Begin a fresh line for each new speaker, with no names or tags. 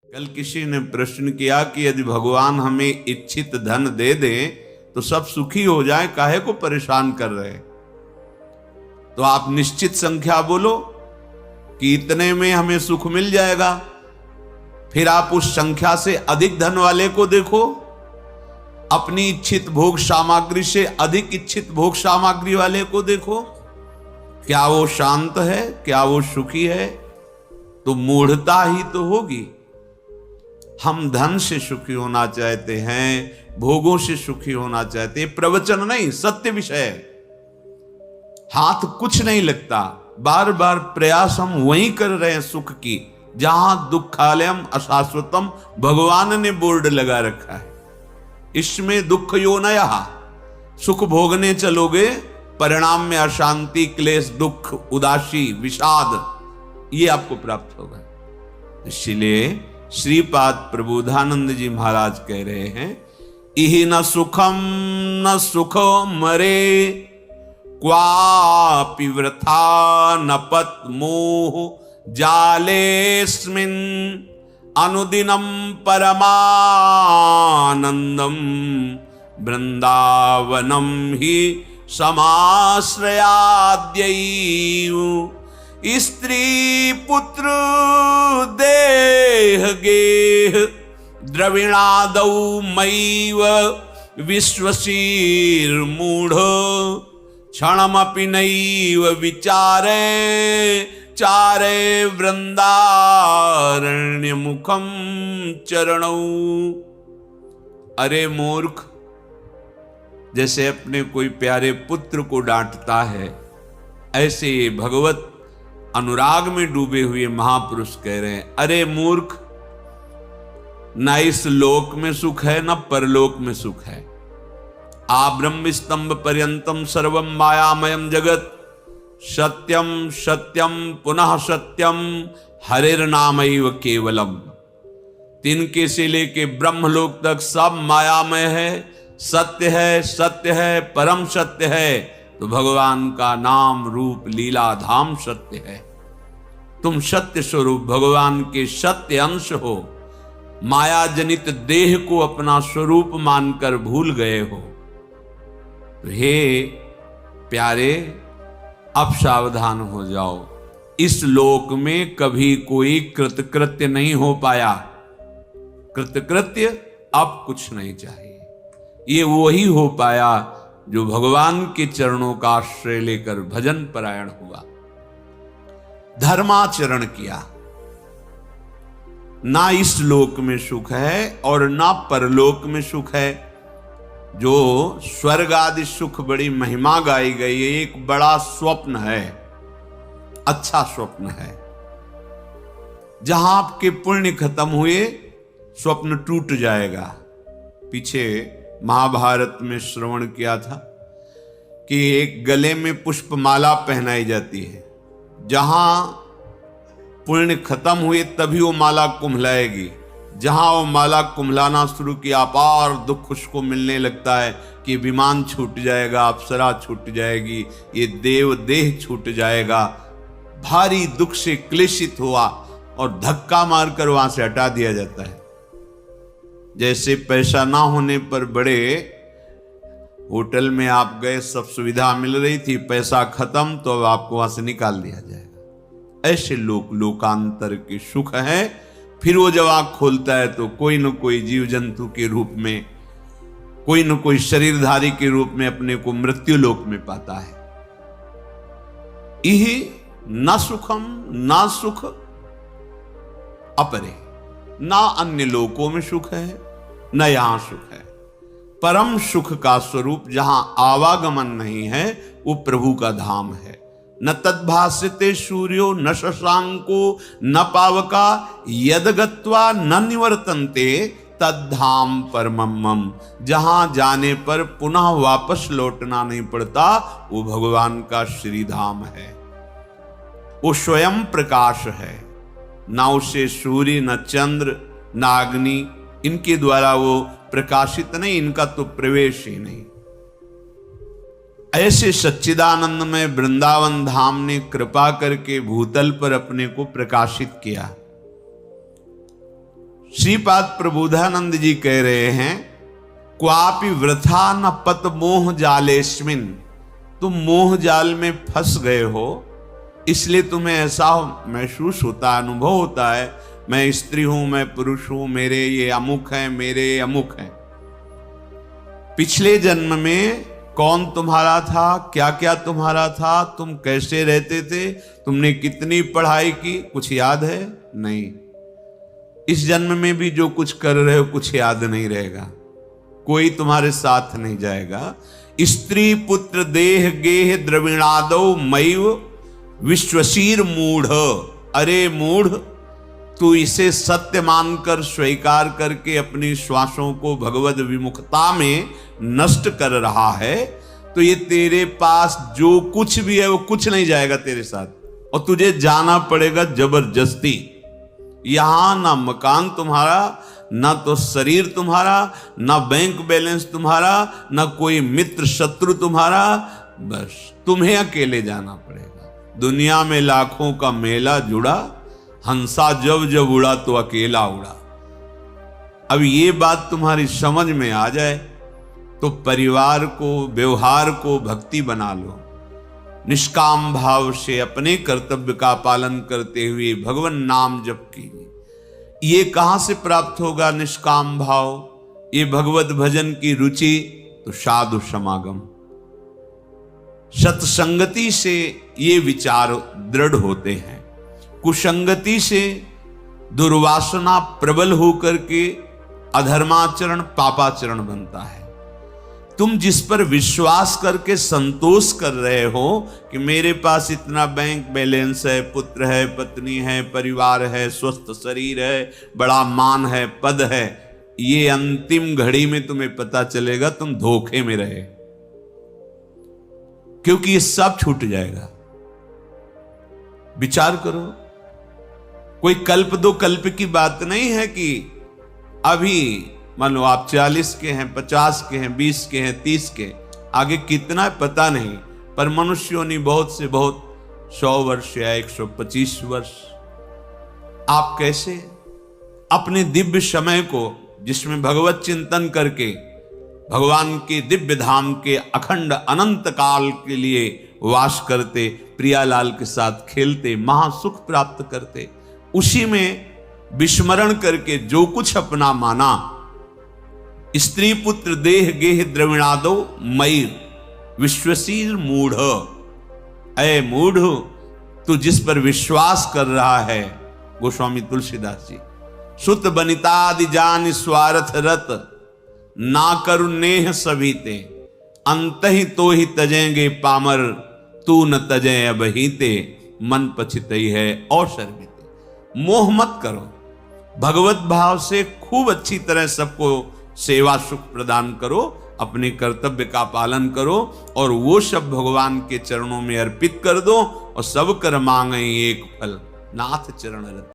कल किसी ने प्रश्न किया कि यदि भगवान हमें इच्छित धन दे दें तो सब सुखी हो जाए, काहे को परेशान कर रहे? तो आप निश्चित संख्या बोलो कि इतने में हमें सुख मिल जाएगा। फिर आप उस संख्या से अधिक धन वाले को देखो, अपनी इच्छित भोग सामग्री से अधिक इच्छित भोग सामग्री वाले को देखो, क्या वो शांत है, क्या वो सुखी है? तो मूढ़ता ही तो होगी। हम धन से सुखी होना चाहते हैं, भोगों से सुखी होना चाहते हैं, प्रवचन नहीं, सत्य विषय। हाथ कुछ नहीं लगता, बार बार प्रयास हम वही कर रहे हैं सुख की जहां दुखालयम अशाश्वतम भगवान ने बोर्ड लगा रखा है। इसमें दुख योनया, सुख भोगने चलोगे परिणाम में अशांति, क्लेश, दुख, उदासी, विषाद ये आपको प्राप्त होगा। इसलिए श्रीपाद प्रबोधानंद जी महाराज कह रहे हैं, इहि न सुखम न सुख मरे, क्वापि वृथा न पत मोह जालेस्मिन्, अनुदिनं परमानंदम वृंदावनम ही समाश्रयाद्यैव, स्त्री पुत्र देह गेह द्रविणादौ मैव, विश्वशीर मूढ़ क्षणमपि नैव विचारे, चारे वृंदारण्य मुखम चरणौ। अरे मूर्ख, जैसे अपने कोई प्यारे पुत्र को डांटता है, ऐसे भगवत अनुराग में डूबे हुए महापुरुष कह रहे हैं, अरे मूर्ख, न इस लोक में सुख है न परलोक में सुख है। आ ब्रह्म स्तंभ पर्यंतम सर्वम मायामयम जगत, सत्यम सत्यम पुनः सत्यम हरिर्नामैव केवलम। तिनके से लेके ब्रह्मलोक तक सब मायामय है, सत्य है, सत्य है, परम सत्य है। तो भगवान का नाम रूप लीला धाम सत्य है। तुम सत्य स्वरूप भगवान के सत्य अंश हो, माया जनित देह को अपना स्वरूप मानकर भूल गए हो। तो हे प्यारे, अब सावधान हो जाओ। इस लोक में कभी कोई कृतकृत्य नहीं हो पाया। कृतकृत्य अब कुछ नहीं चाहिए। ये वही हो पाया जो भगवान के चरणों का आश्रय लेकर भजन परायण हुआ, धर्माचरण किया। ना इस लोक में सुख है और ना परलोक में सुख है। जो स्वर्ग आदि सुख बड़ी महिमा गाई गई है, एक बड़ा स्वप्न है, अच्छा स्वप्न है। जहां आपके पुण्य खत्म हुए स्वप्न टूट जाएगा। पीछे महाभारत में श्रवण किया था कि एक गले में पुष्पमाला पहनाई जाती है, जहां पुण्य खत्म हुए तभी वो माला कुम्हलाएगी। जहां वो माला कुम्हलाना शुरू किया, अपार दुख उसको मिलने लगता है कि विमान छूट जाएगा, अप्सरा छूट जाएगी, ये देव देह छूट जाएगा। भारी दुख से क्लेशित हुआ और धक्का मारकर वहां से हटा दिया जाता है। जैसे पैसा ना होने पर बड़े होटल में आप गए, सब सुविधा मिल रही थी, पैसा खत्म तो अब आपको वहां से निकाल दिया जाएगा। ऐसे लोकांतर के सुख है। फिर वो जब आंख खोलता है तो कोई न कोई जीव जंतु के रूप में, कोई न कोई शरीरधारी के रूप में अपने को मृत्यु लोक में पाता है। इहि न सुखम न सुख अपरे, ना अन्य लोकों में सुख है न यहां सुख है। परम सुख का स्वरूप जहां आवागमन नहीं है वो प्रभु का धाम है। न तद्भास्यते सूर्यो न शशांको न पावका, यद गत्वा न निवर्तन्ते तद्धाम परमम। जहां जाने पर पुनः वापस लौटना नहीं पड़ता, वो भगवान का श्री धाम है। वो स्वयं प्रकाश है, ना उसे सूर्य न चंद्र न अग्नि, इनके द्वारा वो प्रकाशित नहीं, इनका तो प्रवेश ही नहीं। ऐसे सच्चिदानंद में वृंदावन धाम ने कृपा करके भूतल पर अपने को प्रकाशित किया। श्रीपाद प्रबोधानंद जी कह रहे हैं, क्वापि वृथा न पत मोह जालेस्मिन, तुम मोह जाल में फंस गए हो, इसलिए तुम्हें ऐसा महसूस होता है, अनुभव होता है, मैं स्त्री हूं, मैं पुरुष हूं, मेरे ये अमुक है, मेरे अमुक है। पिछले जन्म में कौन तुम्हारा था, क्या क्या तुम्हारा था, तुम कैसे रहते थे, तुमने कितनी पढ़ाई की, कुछ याद है? नहीं। इस जन्म में भी जो कुछ कर रहे हो कुछ याद नहीं रहेगा, कोई तुम्हारे साथ नहीं जाएगा। स्त्री पुत्र देह गेह द्रविणादो मैव विश्वशीर मूढ़, अरे मूढ़, तू इसे सत्य मानकर स्वीकार करके अपनी श्वासों को भगवद विमुखता में नष्ट कर रहा है, तो ये तेरे पास जो कुछ भी है वो कुछ नहीं जाएगा तेरे साथ, और तुझे जाना पड़ेगा जबरदस्ती। यहां ना मकान तुम्हारा, ना तो शरीर तुम्हारा, ना बैंक बैलेंस तुम्हारा, ना कोई मित्र शत्रु तुम्हारा, बस तुम्हें अकेले जाना पड़ेगा। दुनिया में लाखों का मेला जुड़ा, हंसा जब जब उड़ा तो अकेला उड़ा। अब ये बात तुम्हारी समझ में आ जाए तो परिवार को, व्यवहार को भक्ति बना लो। निष्काम भाव से अपने कर्तव्य का पालन करते हुए भगवान नाम जप कीजिए। ये कहां से प्राप्त होगा निष्काम भाव? ये भगवत भजन की रुचि, तो साधु समागम, सत्संगति से ये विचार दृढ़ होते हैं। कुसंगति से दुर्वासना प्रबल होकर के अधर्माचरण पापाचरण बनता है। तुम जिस पर विश्वास करके संतोष कर रहे हो कि मेरे पास इतना बैंक बैलेंस है, पुत्र है, पत्नी है, परिवार है, स्वस्थ शरीर है, बड़ा मान है, पद है, ये अंतिम घड़ी में तुम्हें पता चलेगा तुम धोखे में रहे, क्योंकि ये सब छूट जाएगा। विचार करो, कोई कल्प दो कल्प की बात नहीं है कि अभी मान लो आप 40 के हैं, 50 के हैं, 20 के हैं, 30 के, आगे कितना है पता नहीं, पर मनुष्यों ने बहुत से बहुत 100 वर्ष या 125 वर्ष। आप कैसे अपने दिव्य समय को, जिसमें भगवत चिंतन करके भगवान के दिव्य धाम के अखंड अनंत काल के लिए वास करते, प्रियालाल के साथ खेलते, महासुख प्राप्त करते, उसी में विस्मरण करके जो कुछ अपना माना, स्त्री पुत्र देह गेह द्रविणादो मई विश्वशीर मूढ़, अय मूढ़, तू जिस पर विश्वास कर रहा है, गोस्वामी तुलसीदास जी, सुत बनितादि जान स्वार्थ रत, ना करु नेह सभी ते, अंत ही तो ही तजेंगे पामर, तू न तजे अबहीते, मन पछितई है अवसर बीते। मोह मत करो, भगवत भाव से खूब अच्छी तरह सबको सेवा सुख प्रदान करो, अपने कर्तव्य का पालन करो, और वो सब भगवान के चरणों में अर्पित कर दो, और सब कर मांगे एक फल, नाथ चरण रत।